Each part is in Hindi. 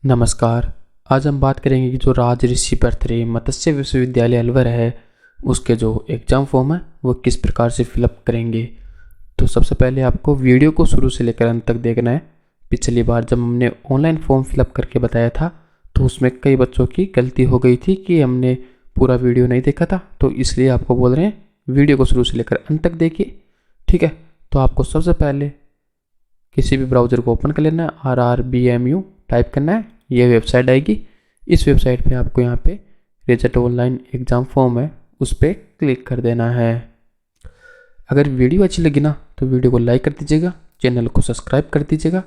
नमस्कार। आज हम बात करेंगे कि जो राजऋषि बर्थडे मत्स्य विश्वविद्यालय अलवर है उसके जो एग्ज़ाम फॉर्म है वो किस प्रकार से फिलअप करेंगे। तो सबसे पहले आपको वीडियो को शुरू से लेकर अंत तक देखना है। पिछली बार जब हमने ऑनलाइन फॉर्म फिलअप करके बताया था तो उसमें कई बच्चों की गलती हो गई थी कि हमने पूरा वीडियो नहीं देखा था, तो इसलिए आपको बोल रहे हैं वीडियो को शुरू से लेकर अंत तक देखिए। ठीक है, तो आपको सबसे पहले किसी भी ब्राउज़र को ओपन कर लेना है, RRBMU टाइप करना है, ये वेबसाइट आएगी। इस वेबसाइट पे आपको यहाँ पे रिजल्ट ऑनलाइन एग्ज़ाम फॉर्म है उस पर क्लिक कर देना है। अगर वीडियो अच्छी लगी ना तो वीडियो को लाइक कर दीजिएगा, चैनल को सब्सक्राइब कर दीजिएगा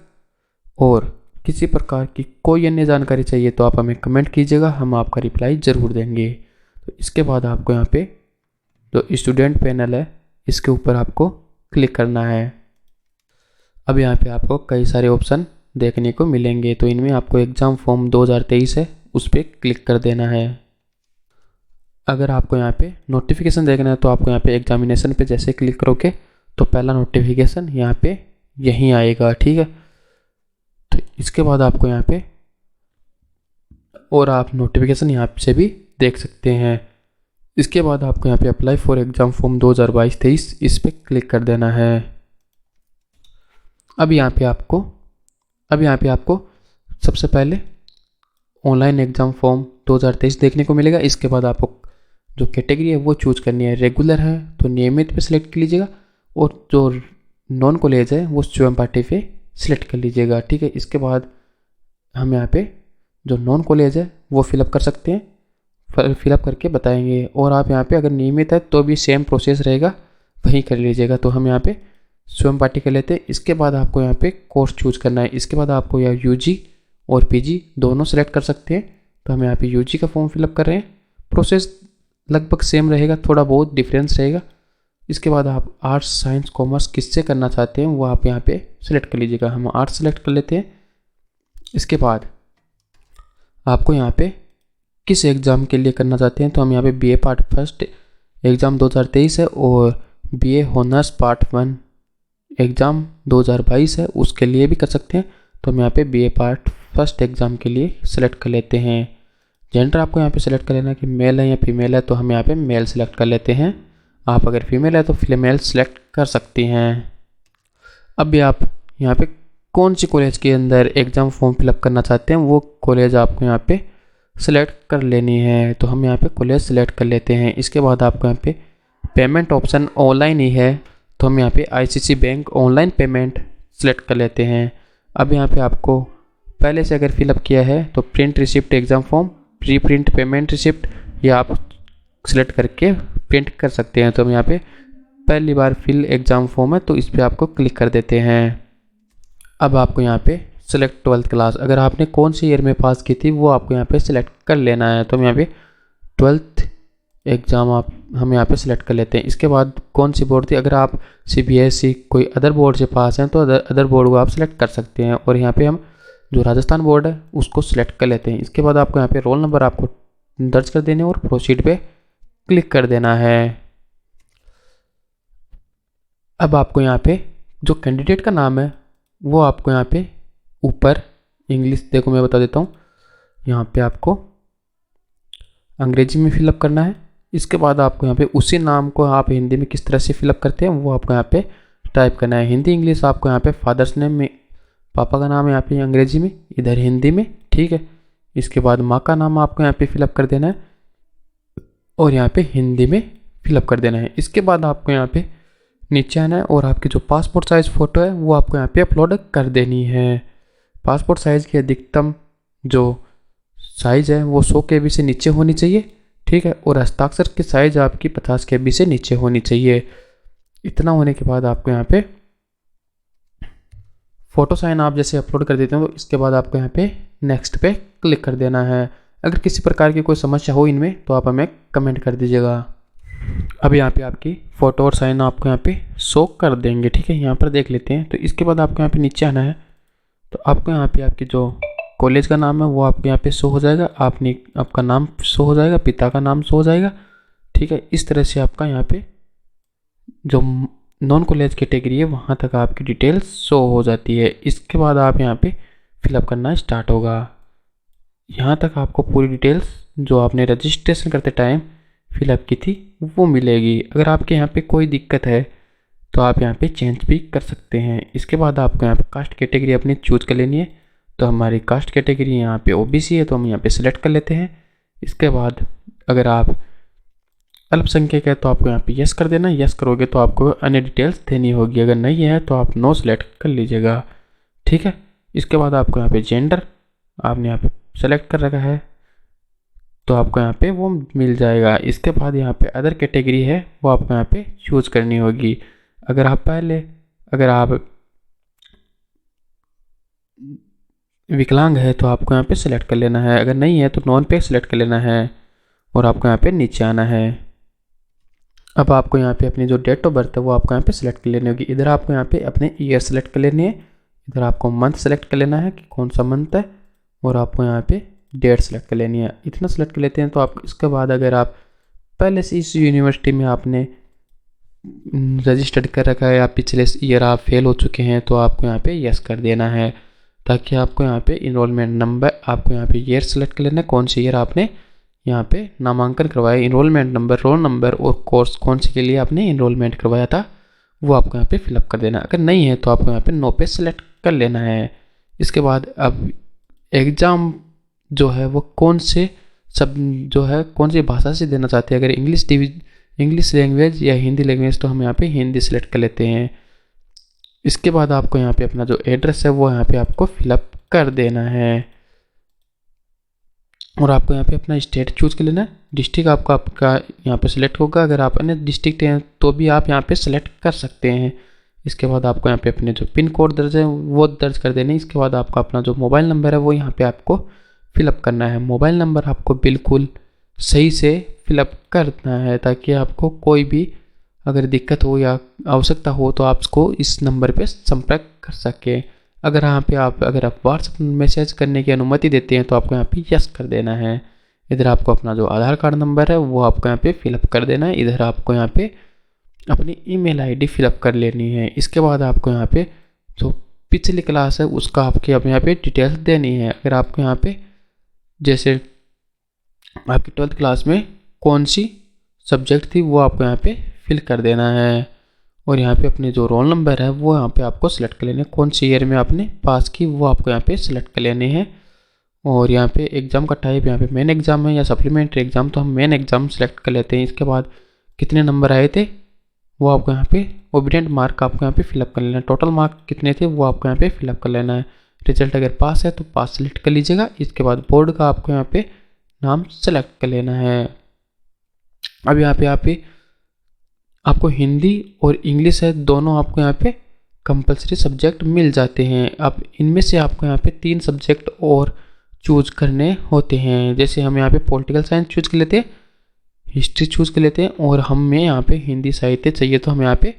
और किसी प्रकार की कोई अन्य जानकारी चाहिए तो आप हमें कमेंट कीजिएगा, हम आपका रिप्लाई ज़रूर देंगे। तो इसके बाद आपको यहाँ पे जो स्टूडेंट पैनल है इसके ऊपर आपको क्लिक करना है। अब यहाँ पे आपको कई सारे ऑप्शन देखने को मिलेंगे, तो इनमें आपको एग्ज़ाम फॉर्म 2023 है उस पर क्लिक कर देना है। अगर आपको यहाँ पे नोटिफिकेशन देखना है तो आपको यहाँ पे एग्जामिनेशन पे जैसे क्लिक करोगे तो पहला नोटिफिकेशन यहाँ पे यहीं आएगा। ठीक है, तो इसके बाद आपको यहाँ पे और आप नोटिफिकेशन यहाँ से भी देख सकते हैं। इसके बाद आपको यहाँ पे अप्लाई फॉर एग्ज़ाम फॉर्म 2022-23 इस पर क्लिक कर देना है। अब यहाँ पे आपको सबसे पहले ऑनलाइन एग्ज़ाम फॉर्म 2023 देखने को मिलेगा। इसके बाद आपको जो कैटेगरी है वो चूज करनी है। रेगुलर है तो नियमित पे सिलेक्ट कर लीजिएगा और जो नॉन कॉलेज है वो स्वयं पार्टी पे सिलेक्ट कर लीजिएगा। ठीक है, इसके बाद हम यहाँ पे जो नॉन कॉलेज है वो फिलअप कर सकते हैं, फिलअप करके बताएंगे। और आप यहाँ पे अगर नियमित है तो भी सेम प्रोसेस रहेगा, वहीं कर लीजिएगा। तो हम यहाँ पे स्वयं पार्टी कर लेते हैं। इसके बाद आपको यहाँ पे कोर्स चूज करना है। इसके बाद आपको यहाँ UG और PG दोनों सेलेक्ट कर सकते हैं। तो हम यहाँ पे UG का फॉर्म फिलअप कर रहे हैं। प्रोसेस लगभग सेम रहेगा, थोड़ा बहुत डिफरेंस रहेगा। इसके बाद आप आर्ट्स साइंस कॉमर्स किससे करना चाहते हैं वो आप यहाँ पे सिलेक्ट कर लीजिएगा। हम आर्ट्स सेलेक्ट कर लेते हैं। इसके बाद आपको यहाँ पे किस एग्ज़ाम के लिए करना चाहते हैं तो हम यहाँ पे BA पार्ट फर्स्ट एग्ज़ाम 2023 है और BA हॉनर्स पार्ट 1 एग्ज़ाम 2022 है उसके लिए भी कर सकते हैं। तो हम यहाँ पे BA पार्ट फर्स्ट एग्ज़ाम के लिए सेलेक्ट कर लेते हैं। जेंडर आपको यहाँ पे सेलेक्ट कर लेना कि मेल है या फीमेल है, तो हम यहाँ पे मेल सेलेक्ट कर लेते हैं। आप अगर फीमेल है तो फीमेल सेलेक्ट कर सकती हैं। अब भी आप यहाँ पे कौन सी कॉलेज के अंदर एग्ज़ाम फॉर्म फिलअप करना चाहते हैं वो कॉलेज आपको यहाँ पे सेलेक्ट कर लेनी है। तो हम यहाँ पे कॉलेज सेलेक्ट कर लेते हैं। इसके बाद आपको यहाँ पे पेमेंट ऑप्शन ऑनलाइन ही है तो हम यहाँ पे ICICI bank online payment select कर लेते हैं। अब यहाँ पे आपको पहले से अगर फिलअप किया है तो print receipt exam form, pre print payment receipt या आप सेलेक्ट करके प्रिंट कर सकते हैं। तो हम यहाँ पे पहली बार फिल एग्ज़ाम फॉर्म है तो इस पर आपको क्लिक कर देते हैं। अब आपको यहाँ पे सेलेक्ट 12th क्लास, अगर आपने कौन सी ईयर में पास की थी वो आपको यहाँ पे सेलेक्ट कर लेना है। तो हम यहाँ पे 12th एग्ज़ाम हम यहाँ पे सिलेक्ट कर लेते हैं। इसके बाद कौन सी बोर्ड थी, अगर आप CBSE कोई अदर बोर्ड से पास हैं तो अदर बोर्ड को आप सिलेक्ट कर सकते हैं। और यहाँ पे हम जो राजस्थान बोर्ड है उसको सिलेक्ट कर लेते हैं। इसके बाद आपको यहाँ पे रोल नंबर आपको दर्ज कर देने और प्रोसीड पे क्लिक कर देना है। अब आपको यहाँ पे जो कैंडिडेट का नाम है वो आपको यहाँ पे ऊपर इंग्लिश, देखो मैं बता देता हूँ, यहाँ पे आपको अंग्रेजी में फिलअप करना है। इसके बाद आपको यहाँ पे उसी नाम को आप हिंदी में किस तरह से फिलअप करते हैं वो आपको यहाँ पे टाइप करना है। हिंदी इंग्लिश आपको यहाँ पे फादर्स नेम में पापा का नाम है यहाँ पे अंग्रेजी में, इधर हिंदी में। ठीक है, इसके बाद माँ का नाम आपको यहाँ पे फिलअप कर देना है और यहाँ पे हिंदी में फिलअप कर देना है। इसके बाद आपको यहाँ पे नीचे आना है और आपकी जो पासपोर्ट साइज़ फ़ोटो है वो आपको यहाँ पे अपलोड कर देनी है। पासपोर्ट साइज़ की अधिकतम जो साइज़ है वो 100 KB से नीचे होनी चाहिए। ठीक है, और हस्ताक्षर की साइज़ आपकी 50 KB से नीचे होनी चाहिए। इतना होने के बाद आपको यहाँ पे फ़ोटो साइन आप जैसे अपलोड कर देते हैं तो इसके बाद आपको यहाँ पे नेक्स्ट पे क्लिक कर देना है। अगर किसी प्रकार की कोई समस्या हो इनमें तो आप हमें कमेंट कर दीजिएगा। अब यहाँ पे आपकी फ़ोटो और साइन आपको यहाँ पे शो कर देंगे। ठीक है, यहाँ पर देख लेते हैं। तो इसके बाद आपको यहाँ पे नीचे आना है तो आपको यहाँ पे आपकी जो कॉलेज का नाम है वो आपको यहाँ पे शो हो जाएगा, आपका नाम शो हो जाएगा, पिता का नाम शो हो जाएगा। ठीक है, इस तरह से आपका यहाँ पे जो नॉन कॉलेज कैटेगरी है वहाँ तक आपकी डिटेल्स शो हो जाती है। इसके बाद आप यहाँ पे फिलअप करना स्टार्ट होगा। यहाँ तक आपको पूरी डिटेल्स जो आपने रजिस्ट्रेशन करते टाइम फिलअप की थी वो मिलेगी। अगर आपके यहाँ पे कोई दिक्कत है तो आप यहाँ पे चेंज भी कर सकते हैं। इसके बाद आपको यहाँ पे कास्ट कैटेगरी अपनी चूज कर लेनी है। तो हमारी कास्ट कैटेगरी यहाँ पे ओबीसी है तो हम यहाँ पे सिलेक्ट कर लेते हैं। इसके बाद अगर आप अल्पसंख्यक है तो आपको यहाँ पे यस कर देना। यस करोगे तो आपको अन्य डिटेल्स देनी होगी, अगर नहीं है तो आप नो सेलेक्ट कर लीजिएगा, ठीक है। इसके बाद आपको यहाँ पे जेंडर आपने यहाँ पे सेलेक्ट कर रखा है तो आपको यहाँ पे वो मिल जाएगा। इसके बाद यहाँ पे अदर कैटेगरी है वो आपको यहाँ पे चूज करनी होगी। अगर आप विकलांग है तो आपको यहाँ पे सिलेक्ट कर लेना है, अगर नहीं है तो नॉन पे सिलेक्ट कर लेना है और आपको यहाँ पे नीचे आना है। अब आपको यहाँ पे अपनी जो डेट ऑफ बर्थ है वो आपको यहाँ पे सिलेक्ट कर लेनी होगी। इधर आपको यहाँ पे अपने ईयर सेलेक्ट कर लेनी है, इधर आपको मंथ सेलेक्ट कर लेना है कि कौन सा मंथ है, और आपको यहाँ पे डेट सेलेक्ट कर लेनी है। इतना सेलेक्ट कर लेते हैं तो आप इसके बाद अगर आप पहले से इस यूनिवर्सिटी में आपने रजिस्टर्ड कर रखा है या पिछले ईयर आप फेल हो चुके हैं तो आपको यहाँ पे यस कर देना है, ताकि आपको यहाँ पे इनरोलमेंट नंबर आपको यहाँ पे ईयर सेलेक्ट कर लेना है, कौन सी ईयर आपने यहाँ पे नामांकन करवाया, इनरोलमेंट नंबर, रोल नंबर और कोर्स कौन से के लिए आपने इनरोलमेंट करवाया था वो आपको यहाँ पे फिलअप कर देना। अगर नहीं है तो आपको यहाँ पे नो पे सेलेक्ट कर लेना है। इसके बाद अब एग्ज़ाम जो है वो कौन सी भाषा से देना चाहते हैं, अगर इंग्लिश लैंग्वेज या हिंदी लैंग्वेज तो हम यहाँ पे हिंदी सेलेक्ट कर लेते हैं। इसके बाद आपको यहाँ पे अपना जो एड्रेस है वो यहाँ पे आपको फिलअप कर देना है और आपको यहाँ पे अपना स्टेट चूज कर लेना है। डिस्ट्रिक्ट आपका यहाँ पे सिलेक्ट होगा, अगर आप अन्य डिस्ट्रिक्ट हैं तो भी आप यहाँ पे सिलेक्ट कर सकते हैं। इसके बाद आपको यहाँ पे अपने जो पिन कोड दर्ज है वो दर्ज कर देने। इसके बाद आपका अपना जो मोबाइल नंबर है वो यहाँ पे आपको फिलअप करना है। मोबाइल नंबर आपको बिल्कुल सही से फिलअप करना है ताकि आपको कोई भी अगर दिक्कत हो या आवश्यकता हो तो आपको इस नंबर पे संपर्क कर सके। अगर आप व्हाट्सएप मैसेज करने की अनुमति देते हैं तो आपको यहाँ पे यस कर देना है। इधर आपको अपना जो आधार कार्ड नंबर है वो आपको यहाँ पे फिलअप कर देना है। इधर आपको यहाँ पे अपनी ईमेल आईडी फिलअप कर लेनी है। इसके बाद आपको यहाँ पे जो पिछली क्लास है उसका आपके यहाँ पे डिटेल्स देनी है। अगर आपको यहाँ पे जैसे आपकी 12th क्लास में कौन सी सब्जेक्ट थी वो आपको यहाँ पे फिल कर देना है और यहाँ पे अपने जो रोल नंबर है वो यहाँ पे आपको सिलेक्ट कर लेने, कौन सी ईयर में आपने पास की वो आपको यहाँ पे सिलेक्ट कर लेने हैं। और यहाँ पे एग्ज़ाम का टाइप यहाँ पे मेन एग्ज़ाम है या सप्लीमेंट्री एग्ज़ाम तो हम मेन एग्ज़ाम सेलेक्ट कर लेते हैं। इसके बाद कितने नंबर आए थे वो आपको यहाँ पे ओबिडेंट मार्क आपको यहाँ पे फिलअप कर लेना है। टोटल मार्क कितने थे वो आपको यहाँ पे फिलअप कर लेना है। रिजल्ट अगर पास है तो पास सेलेक्ट कर लीजिएगा। इसके बाद बोर्ड का आपको यहाँ पे नाम सेलेक्ट कर लेना है। अब यहाँ पे आपको हिंदी और इंग्लिश है दोनों आपको यहाँ पे कंपलसरी सब्जेक्ट मिल जाते हैं। अब इनमें से आपको यहाँ पे 3 सब्जेक्ट और चूज करने होते हैं। जैसे हम यहाँ पे पॉलिटिकल साइंस चूज कर लेते हैं, हिस्ट्री चूज कर लेते हैं और हमें यहाँ पे हिंदी साहित्य चाहिए तो हम यहाँ पे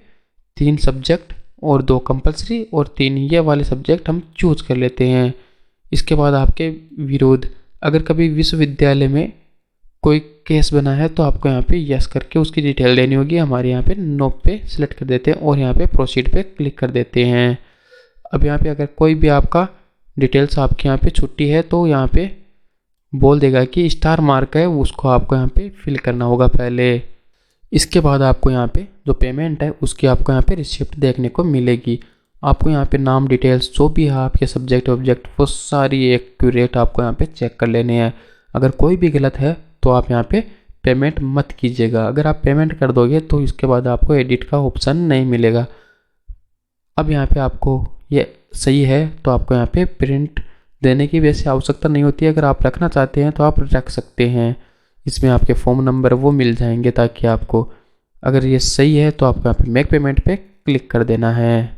3 सब्जेक्ट और 2 कंपलसरी और 3 ये वाले सब्जेक्ट हम चूज कर लेते हैं। इसके बाद आपके विरुद्ध अगर कभी विश्वविद्यालय में कोई केस बना है तो आपको यहाँ पे यस करके उसकी डिटेल देनी होगी। हमारे यहाँ पे नो पे सिलेक्ट कर देते हैं और यहाँ पे प्रोसीड पे क्लिक कर देते हैं। अब यहाँ पे अगर कोई भी आपका डिटेल्स आपके यहाँ पे छुट्टी है तो यहाँ पे बोल देगा कि स्टार मार्क है, उसको आपको यहाँ पे फिल करना होगा पहले। इसके बाद आपको यहाँ पे जो पेमेंट है उसकी आपको यहाँ पे रिसिप्ट देखने को मिलेगी। आपको यहाँ पे नाम डिटेल्स जो भी है आपके सब्जेक्ट ऑब्जेक्ट वो सारी एक्यूरेट आपको यहाँ पे चेक कर लेने हैं। अगर कोई भी गलत है तो आप यहाँ पे पेमेंट मत कीजिएगा। अगर आप पेमेंट कर दोगे तो इसके बाद आपको एडिट का ऑप्शन नहीं मिलेगा। अब यहाँ पे आपको ये सही है तो आपको यहाँ पे प्रिंट देने की वैसे आवश्यकता नहीं होती है। अगर आप रखना चाहते हैं तो आप रख सकते हैं, इसमें आपके फॉर्म नंबर वो मिल जाएंगे ताकि आपको अगर ये सही है तो आपको यहाँ पे मेक पेमेंट पे क्लिक कर देना है।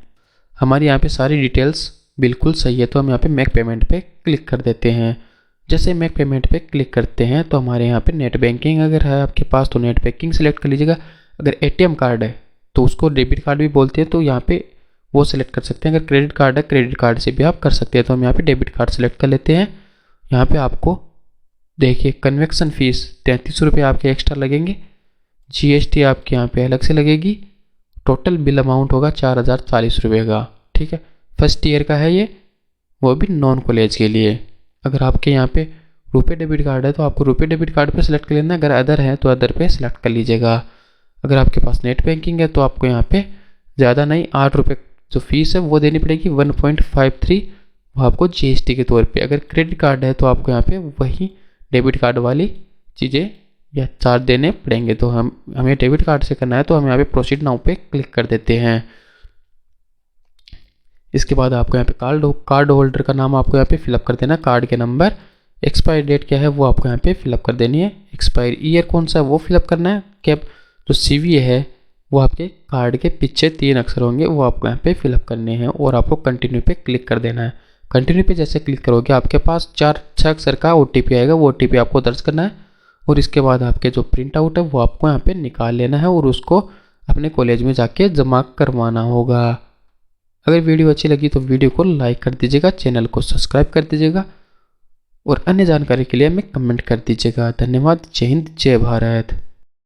हमारी यहाँ पे सारी डिटेल्स बिल्कुल सही है तो हम यहाँ पे मेक पेमेंट पे क्लिक कर देते हैं। जैसे मेक पेमेंट पे क्लिक करते हैं तो हमारे यहाँ पे नेट बैंकिंग अगर है आपके पास तो नेट बैंकिंग सेलेक्ट कर लीजिएगा। अगर एटीएम कार्ड है तो उसको डेबिट कार्ड भी बोलते हैं तो यहाँ पे वो सिलेक्ट कर सकते हैं। अगर क्रेडिट कार्ड है क्रेडिट कार्ड से भी आप कर सकते हैं तो हम यहाँ पे डेबिट कार्ड सेलेक्ट कर लेते हैं। यहाँ पे आपको देखिए कन्वेक्शन फ़ीस 33 रुपये आपके एक्स्ट्रा लगेंगे, जीएसटी आपके यहाँ पे अलग से लगेगी, टोटल बिल अमाउंट होगा 4040 रुपये का, ठीक है। फर्स्ट ईयर का है ये, वो भी नॉन कॉलेज के लिए। अगर आपके यहाँ पे रुपए डेबिट कार्ड है तो आपको रुपए डेबिट कार्ड पे सिलेक्ट कर लेना है, अगर अदर है तो अदर पे सिलेक्ट कर लीजिएगा। अगर आपके पास नेट बैंकिंग है तो आपको यहाँ पे ज़्यादा नहीं 8 रुपये जो फीस है वो देनी पड़ेगी, 1.53 वो आपको GST के तौर पे। अगर क्रेडिट कार्ड है तो आपको यहाँ पे वही डेबिट कार्ड वाली चीज़ें या चार्ज देने पड़ेंगे। तो हमें डेबिट कार्ड से करना है तो हम यहाँ पे प्रोसीड नाउ पे क्लिक कर देते हैं। इसके बाद आपको यहाँ पे कार्ड होल्डर का नाम आपको यहाँ पे फिलअप कर देना, कार्ड के नंबर, एक्सपायरी डेट क्या है वो आपको यहाँ पे फिलअप कर देनी है, एक्सपायरी ईयर कौन सा है वो फिलअप करना है, कैप जो CVV है वो आपके कार्ड के पीछे 3 अक्षर होंगे वो आपको यहाँ पे फिलअप करने हैं और आपको कंटिन्यू पे क्लिक कर देना है। कंटिन्यू पे जैसे क्लिक करोगे आपके पास 4-6 अक्षर का OTP आएगा, वो OTP आपको दर्ज करना है और इसके बाद आपके जो प्रिंट आउट है वो आपको यहाँ पे निकाल लेना है और उसको अपने कॉलेज में जाके जमा करवाना होगा। अगर वीडियो अच्छी लगी तो वीडियो को लाइक कर दीजिएगा, चैनल को सब्सक्राइब कर दीजिएगा और अन्य जानकारी के लिए हमें कमेंट कर दीजिएगा। धन्यवाद। जय हिंद, जय भारत।